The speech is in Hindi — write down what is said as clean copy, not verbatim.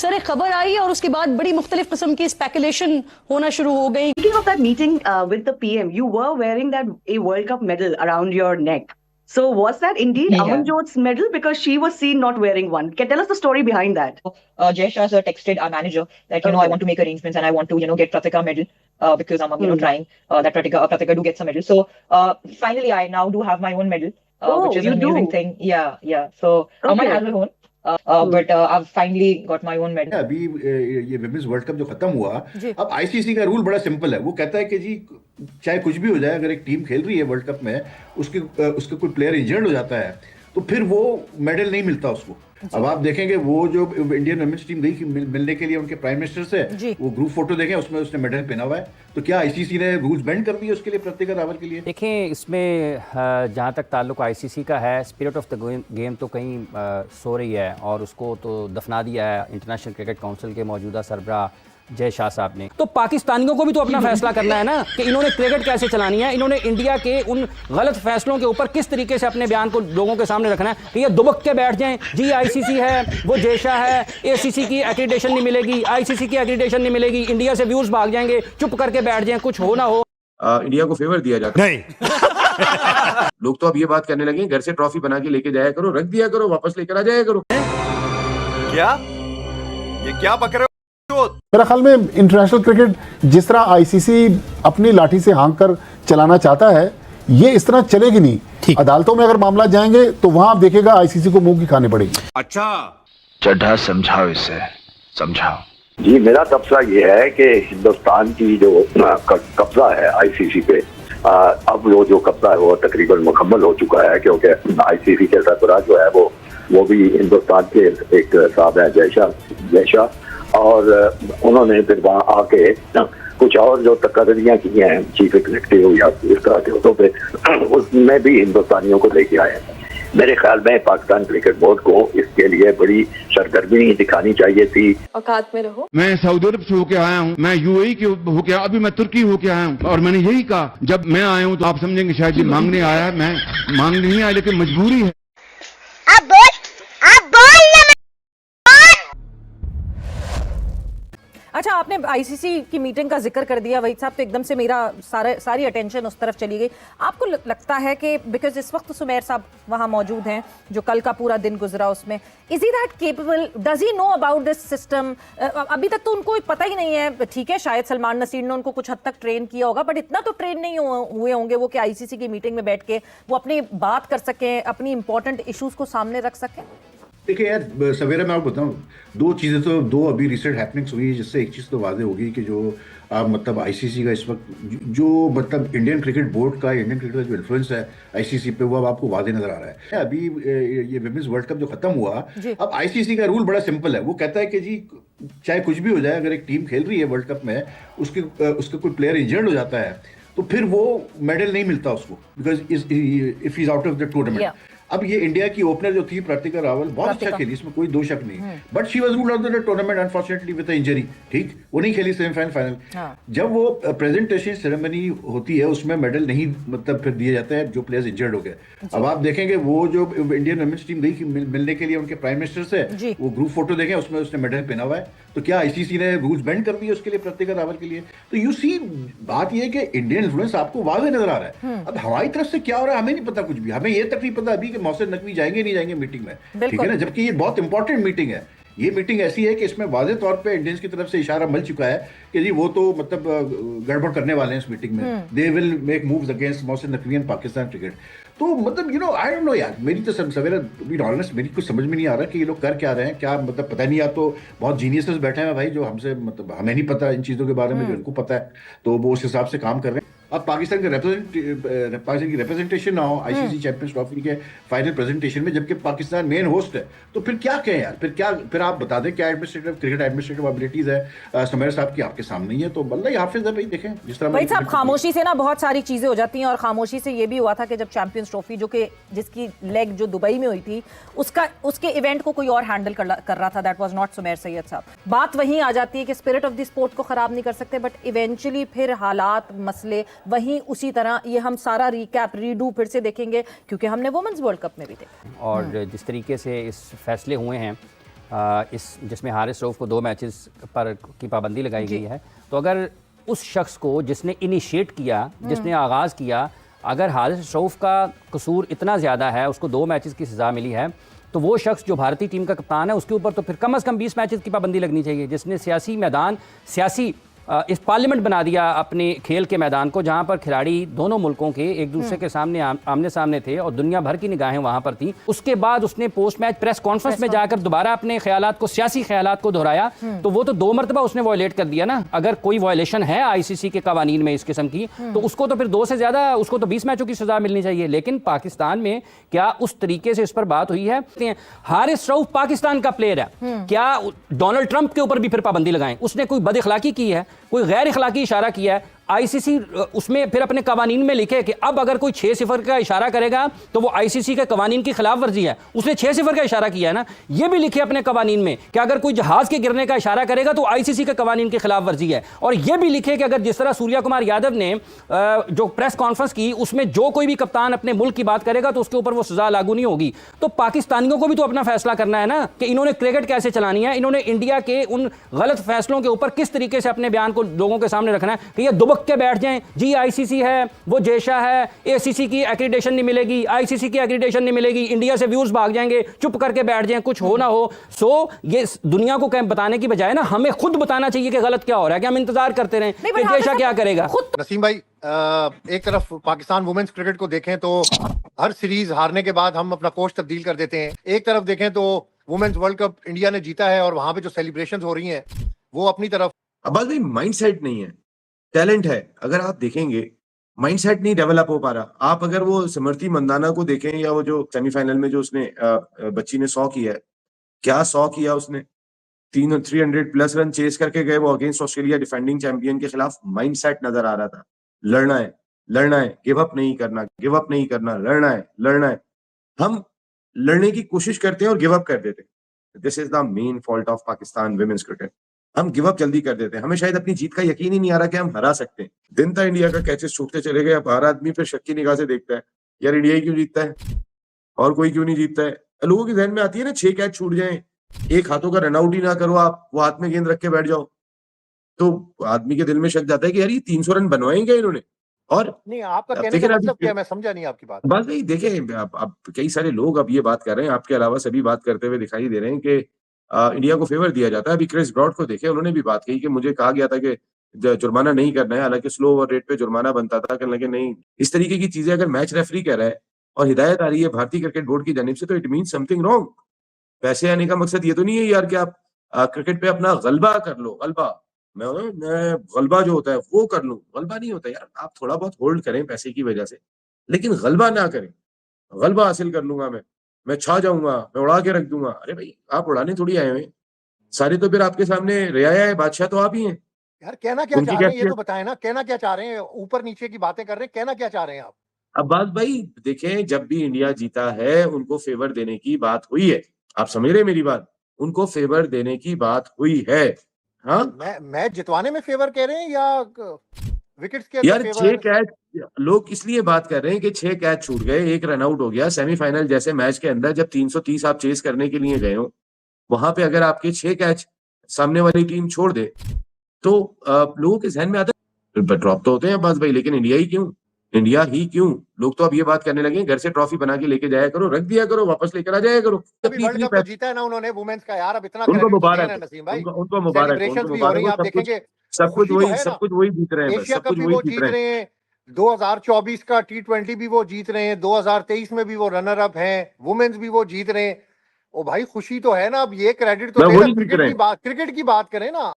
सर एक खबर आई और उसके बाद बड़ी मुख्तलिफ किस्म की स्पेकुलेशन होना शुरू हो गई। Speaking of that meeting with the PM, you were wearing that a World Cup medal around your neck. So was that indeed Yeah. Amanjot's medal? Because she was seen not wearing one. Can tell us the story behind that. Jay Shah sir texted our manager that I Okay. want to make arrangements and I want to get Pratika medal because I'm trying that Pratika do get some medal. So finally I now do have my own medal, which is you an amazing do? thing. Yeah. So Aman Okay. has her own, but I've finally got my own medal. अभी ये विमेंस वर्ल्ड कप जो खत्म हुआ, अब आईसीसी का रूल बड़ा सिंपल है। वो कहता है कि जी चाहे कुछ भी हो जाए, अगर एक टीम खेल रही है वर्ल्ड कप में, उसके कोई प्लेयर इंजर्ड हो जाता है तो फिर वो मेडल नहीं मिलता उसको। अब आप देखेंगे वो जो इंडियन वुमेन्स टीम गई मिलने के लिए उनके प्राइम मिनिस्टर से, वो ग्रुप फोटो देखें, उसमें उसने मेडल पहना हुआ है। तो क्या आईसीसी ने रूल्स बेंड कर दिए उसके लिए, प्रतिका रावल के लिए? देखें, इसमें जहाँ तक ताल्लुक आईसीसी का है, स्पिरिट ऑफ द गेम तो कहीं सो रही है और उसको तो दफना दिया है इंटरनेशनल क्रिकेट काउंसिल के मौजूदा सरबराह जय शाह साहब ने। तो पाकिस्तानियों को भी तो अपना फैसला करना है ना कि इन्होंने क्रिकेट कैसे चलानी है, इन्होंने इंडिया के उन गलत फैसलों के ऊपर किस तरीके से अपने बयान को लोगों के सामने रखना है कि ये दुबक के बैठ जाएं, जी आईसीसी है, वो जय शाह है, एसीसी की एक्रीडेशन नहीं मिलेगी, आईसीसी की एक्रीडेशन नहीं मिलेगी, इंडिया से व्यूज भाग जाएंगे, चुप करके बैठ जाएं, कुछ हो ना हो। इंडिया को फेवर दिया जाता नहीं। लोग तो अब ये बात करने लगे घर से ट्रॉफी बना के लेके जाया करो, रख दिया करो, वापस लेकर आ जाया करो। क्या ये क्या पक रहे हो? मेरा ख्याल में इंटरनेशनल क्रिकेट जिस तरह आईसीसी अपनी लाठी से हाँक कर चलाना चाहता है, ये इस तरह चलेगी नहीं। अदालतों में अगर मामला जाएंगे तो वहां आप देखिएगा आईसीसी को मुंह की खानी पड़ेगी। अच्छा चड्ढा समझाओ, इसे समझाओ। जी, मेरा तबसरा ये है कि हिंदुस्तान की जो कब्जा है आईसीसी पे, अब वो जो कब्जा है वो तकरीबन मुकम्मल हो चुका है, क्योंकि आईसीसी के सरबराह जो है वो भी हिंदुस्तान के एक साहब है जय शाह, और उन्होंने फिर वहाँ आके कुछ और जो तकरीरियाँ की हैं चीफ एग्जीक्यूटिव या इस तरह के उस पे, उसमें भी हिंदुस्तानियों को लेके आए हैं। मेरे ख्याल में पाकिस्तान क्रिकेट बोर्ड को इसके लिए बड़ी सरगर्मी दिखानी चाहिए थी। औकात में रहो। मैं सऊदी अरब से होके आया हूँ, मैं यूएई के होके, अभी मैं तुर्की होके आया हूँ, और मैंने यही कहा जब मैं आया हूँ तो आप समझेंगे शायद ये मांगने आया है। मैं मांगने नहीं आया, लेकिन मजबूरी है। अच्छा, आपने आईसीसी की मीटिंग का जिक्र कर दिया वहीद साहब, तो एकदम से मेरा सारी अटेंशन उस तरफ चली गई। आपको लगता है कि बिकॉज इस वक्त सुमेर साहब वहाँ मौजूद हैं, जो कल का पूरा दिन गुजरा उसमें, is he that capable, does he know about this system? अभी तक तो उनको पता ही नहीं है। ठीक है, शायद सलमान नसीर ने उनको कुछ हद तक ट्रेन किया होगा, बट इतना तो ट्रेन नहीं हुए होंगे वो कि आईसीसी की मीटिंग में बैठ के वो अपनी बात कर सकें, अपनी इंपॉर्टेंट इशूज को सामने रख सकें। देखिए यार सवेरा, मैं आपको बताऊं, दो अभी रिसेंट हैपनिंग्स हुई है, जिससे एक चीज़ तो वाज़ेह होगी कि जो मतलब आईसीसी का इस वक्त जो मतलब इंडियन क्रिकेट बोर्ड का, इंडियन क्रिकेट का जो इन्फ्लुएंस है आईसीसी पे, वो अब आपको वाज़ेह नजर आ रहा है। अभी ये विमेंस वर्ल्ड कप जो खत्म हुआ, अब आईसीसी का रूल बड़ा सिंपल है। वो कहता है कि जी चाहे कुछ भी हो जाए, अगर एक टीम खेल रही है वर्ल्ड कप में, उसके कोई प्लेयर इंजर्ड हो जाता है तो फिर वो मेडल नहीं मिलता उसको, because if is out of the tournament. अब ये इंडिया की ओपनर जो थी प्रतिका रावल, बहुत अच्छा खेली, इसमें कोई दो शक नहीं, but she was ruled out of the tournament unfortunately with injury. ठीक, वो नहीं खेली सेमीफाइनल फाइनल। जब वो प्रेजेंटेशन सेरेमनी होती है, उसमें मेडल नहीं मतलब फिर दिए जाते हैं जो प्लेयर्स इंजर्ड हो गए। अब आप देखेंगे वो जो इंडियन वुमेन्स टीम गई मिलने के लिए उनके प्राइम मिनिस्टर से, वो ग्रुप फोटो देखें, उसमें उसने मेडल पहना हुआ है। तो क्या आईसीसी ने रूल्स बेंड कर दिए उसके लिए, प्रतिका रावल के लिए? तो यू सी, बात ये है कि इंडियन इन्फ्लुएंस आपको वाज़ेह नजर आ रहा है। अब हमारी तरफ से क्या हो रहा है हमें नहीं पता कुछ भी। हमें ये तक नहीं पता अभी कि मोहसिन नकवी जाएंगे नहीं जाएंगे मीटिंग में, ठीक है ना, जबकि ये बहुत इंपॉर्टेंट मीटिंग है। ये मीटिंग ऐसी है कि इसमें वाज़ेह तौर पे इंडियंस की तरफ से इशारा मिल चुका है कि जी वो तो मतलब गड़बड़ करने वाले हैं इस मीटिंग में, they will make moves against Mohsin Naqvi and Pakistan cricket. तो मतलब you know, I don't know यार, मेरी तो सवेरा बी ऑनेस्ट मेरी कुछ समझ में नहीं आ रहा कि ये लोग कर क्या रहे हैं, क्या मतलब पता नहीं। आप तो बहुत जीनियसेस बैठे हैं भाई, जो हमसे मतलब हमें नहीं पता इन चीज़ों के बारे में, जो इनको पता है, तो वो उस हिसाब से काम कर रहे हैं। अब पाकिस्तान की रिप्रेजेंटेशन ना हो आईसीसी चैंपियंस ट्रॉफी के फाइनल प्रेजेंटेशन में, जबकि पाकिस्तान मेन होस्ट है, तो फिर क्या कहें यार? फिर आप बता दें क्या एडमिनिस्ट्रेटिव क्रिकेट एडमिनिस्ट्रेटिव एबिलिटीज है सुमेर साहब की आपके सामने ही है। तो बल्ला हाफिज है भाई, देखें जिस तरह भाई साहब, खामोशी से ना बहुत सारी चीजें हो जाती हैं, और खामोशी से ये भी हुआ था कि जब चैंपियंस ट्रॉफी जिसकी लेग जो दुबई में हुई थी, उसके इवेंट को कोई और हैंडल कर रहा था, that was not Sumer Syed साहब। बात वहीं आ जाती है कि स्पिरिट ऑफ द स्पोर्ट को खराब नहीं कर सकते, बट इवेंचुअली फिर हालात मसले वहीं उसी तरह, ये हम सारा रीकैप रीडू फिर से देखेंगे, क्योंकि हमने वुमेन्स वर्ल्ड कप में भी देखा। और जिस तरीके से इस फैसले हुए हैं इस जिसमें हारिस रऊफ को 2 मैचेस पर की पाबंदी लगाई गई है, तो अगर उस शख्स को जिसने इनिशिएट किया, जिसने आगाज़ किया, अगर हारिस रऊफ का कसूर इतना ज़्यादा है, उसको 2 मैचेस की सज़ा मिली है, तो वो शख्स जो भारतीय टीम का कप्तान है उसके ऊपर तो फिर कम से कम 20 मैचेस की पाबंदी लगनी चाहिए, जिसने सियासी मैदान, सियासी इस पार्लियामेंट बना दिया अपने खेल के मैदान को, जहां पर खिलाड़ी दोनों मुल्कों के एक दूसरे के सामने आमने सामने थे और दुनिया भर की निगाहें वहां पर थी। उसके बाद उसने पोस्ट मैच प्रेस कॉन्फ्रेंस में जाकर दोबारा अपने ख्यालात को, सियासी ख्यालात को दोहराया, तो वो तो 2 मरतबा उसने वॉयलेट कर दिया ना। अगर कोई वॉयलेशन है आईसीसी के कवानीन में इस किस्म की, तो उसको तो फिर 2 से ज्यादा, उसको तो 20 मैचों की सजा मिलनी चाहिए। लेकिन पाकिस्तान में क्या उस तरीके से इस पर बात हुई है? हारिस रऊफ पाकिस्तान का प्लेयर है, क्या डोनाल्ड ट्रंप के ऊपर भी फिर पाबंदी लगाएं? उसने कोई बदअखलाकी की है, कोई गैर इखलाकी इशारा किया है? आईसीसी उसमें फिर अपने कवानीन में लिखे कि अब अगर कोई 6-0 का इशारा करेगा तो वो आईसीसी के कवानीन की खिलाफ वर्जी है। उसने 6-0 का इशारा किया है ना, ये भी लिखे अपने कवानीन में कि अगर कोई जहाज के गिरने का इशारा करेगा तो आईसीसी के कवानीन की खिलाफ वर्जी है। और ये भी लिखे कि अगर जिस तरह सूर्या कुमार यादव ने जो प्रेस कॉन्फ्रेंस की, उसमें जो कोई भी कप्तान अपने मुल्क की बात करेगा तो उसके ऊपर वो सजा लागू नहीं होगी। तो पाकिस्तानियों को भी तो अपना फैसला करना है ना कि इन्होंने क्रिकेट कैसे चलानी है, इन्होंने इंडिया के उन गलत फैसलों के ऊपर किस तरीके से अपने बयान को लोगों के सामने रखना है कि ये दुबक के बैठ जाएं, जी आईसीसी है, वो जेशा है, एसीसी की एक्रीडेशन नहीं मिलेगी, आईसीसी की एक्रीडेशन नहीं मिलेगी, इंडिया से व्यूज भाग जाएंगे, चुप करके बैठ जाएं, कुछ हो ना हो। सो ये दुनिया को कहीं बताने की बजाय ना हमें खुद बताना चाहिए कि गलत क्या हो रहा है, कि हम इंतजार करते रहें कि जेशा क्या करेगा। नसीम भाई, एक तरफ पाकिस्तान वुमेन्स क्रिकेट को देखें तो हर सीरीज हारने के बाद हम अपना कोच तब्दील कर देते हैं। एक तरफ देखें तो वुमेन्स वर्ल्ड कप इंडिया ने जीता है और वहां पे जो सेलिब्रेशंस हो रही हैं वो अपनी तरफ। अब भाई माइंडसेट नहीं है, टैलेंट है। अगर आप देखेंगे माइंडसेट नहीं डेवलप हो पा रहा। आप अगर वो स्मृति मंदाना को देखें या वो जो सेमीफाइनल में जो उसने बच्ची ने 100 किया है, क्या 100 किया उसने, 300+ रन चेस करके गए वो अगेंस्ट ऑस्ट्रेलिया डिफेंडिंग चैंपियन के खिलाफ। माइंडसेट नजर आ रहा था, लड़ना है, लड़ना है, गिव अप नहीं करना, गिव अप नहीं करना, लड़ना है, लड़ना है। हम लड़ने की कोशिश करते हैं और गिव अप कर देते हैं। This is the main fault of Pakistan women's cricket. हम गिव अप जल्दी कर देते हैं, हमें शायद अपनी जीत का यकीन ही नहीं आ रहा कि हम हरा सकते हैं। दिन था इंडिया का कैचेस छूटते चले गए, अब हर आदमी फिर शक की निगाह से देखता है, यार इंडिया ही क्यों जीतता है और कोई क्यों नहीं जीतता है। लोगों के जहन में आती है ना, 6 कैच छूट जाए, एक हाथों का रनआउट ही ना करो आप, वो हाथ में गेंद रख के बैठ जाओ, तो आदमी के दिल में शक जाता है कि यार ये 300 रन बनवाएंगे इन्होंने। और नहीं, आपका कहने का मतलब क्या है? मैं समझा नहीं आपकी बात। बात नहीं, देखें अब कई सारे लोग अब ये बात कर रहे हैं, आपके अलावा सभी बात करते हुए दिखाई दे रहे हैं कि इंडिया को फेवर दिया जाता है। अभी क्रिस ब्रॉड को देखे, उन्होंने भी बात कही कि मुझे कहा गया था कि जुर्माना नहीं करना है, हालांकि स्लो ओवर रेट पे जुर्माना बनता था, कहने लगे नहीं। इस तरीके की चीजें अगर मैच रेफरी कह रहा है और हिदायत आ रही है भारतीय क्रिकेट बोर्ड की जानिब से, तो इट मीन समथिंग रॉन्ग। पैसे आने का मकसद ये तो नहीं है यार कि आप क्रिकेट पे अपना गलबा कर लो। गलबा मैं गलबा जो होता है वो कर लूं, गलबा नहीं होता यार। आप थोड़ा बहुत होल्ड करें पैसे की वजह से, लेकिन गलबा ना करें। गलबा हासिल कर लूंगा मैं छा जाऊंगा, मैं उड़ा के रख दूंगा। अरे भाई, आप उड़ाने थोड़ी आए हुए, सारे तो फिर आपके सामने रियाया है, बादशाह तो आप ही हैं। यार कहना क्या चाह रहे हैं ये तो बताएं ना, कहना क्या चाह रहे हैं? ऊपर नीचे की बातें कर रहे हैं, कहना क्या चाह रहे हैं आप? अब बात भाई देखें, जब भी इंडिया जीता है उनको फेवर देने की बात हुई है। आप समझ रहे हैं मेरी बात? उनको फेवर देने की बात हुई है। हाँ, मैच जितवाने में फेवर कह रहे हैं या विकेट्स के? यार 6 कैच लोग इसलिए बात कर रहे हैं कि 6 कैच छूट गए, 1 रन आउट हो गया। सेमीफाइनल जैसे मैच के अंदर जब 330 आप चेस करने के लिए गए हो, वहां पे अगर आपके 6 कैच सामने वाली टीम छोड़ दे तो लोगों के जहन में आता है ड्रॉप तो होते हैं बस भाई, लेकिन इंडिया ही क्यों, इंडिया ही क्यों? लोग तो अब ये बात करने लगे घर से ट्रॉफी बना के लेके जाया करो, रख दिया करो, वापस लेकर आ जाया करो। वर्ल्ड कप तो जीता है ना उन्होंने वुमेन्स का यार, अब इतना उनको मुबारक, नसीम भाई, उनको मुबारक, आप देखेंगे सब कुछ वही जीत रहे हैं, एशिया कप भी वो जीत रहे हैं, 2024 का T20 भी वो जीत रहे हैं, 2023 में भी वो रनर अप हैं, वुमेन्स भी वो जीत रहे हैं। ओ भाई खुशी तो है ना। अब ये क्रेडिट तो क्रिकेट की बात करें ना।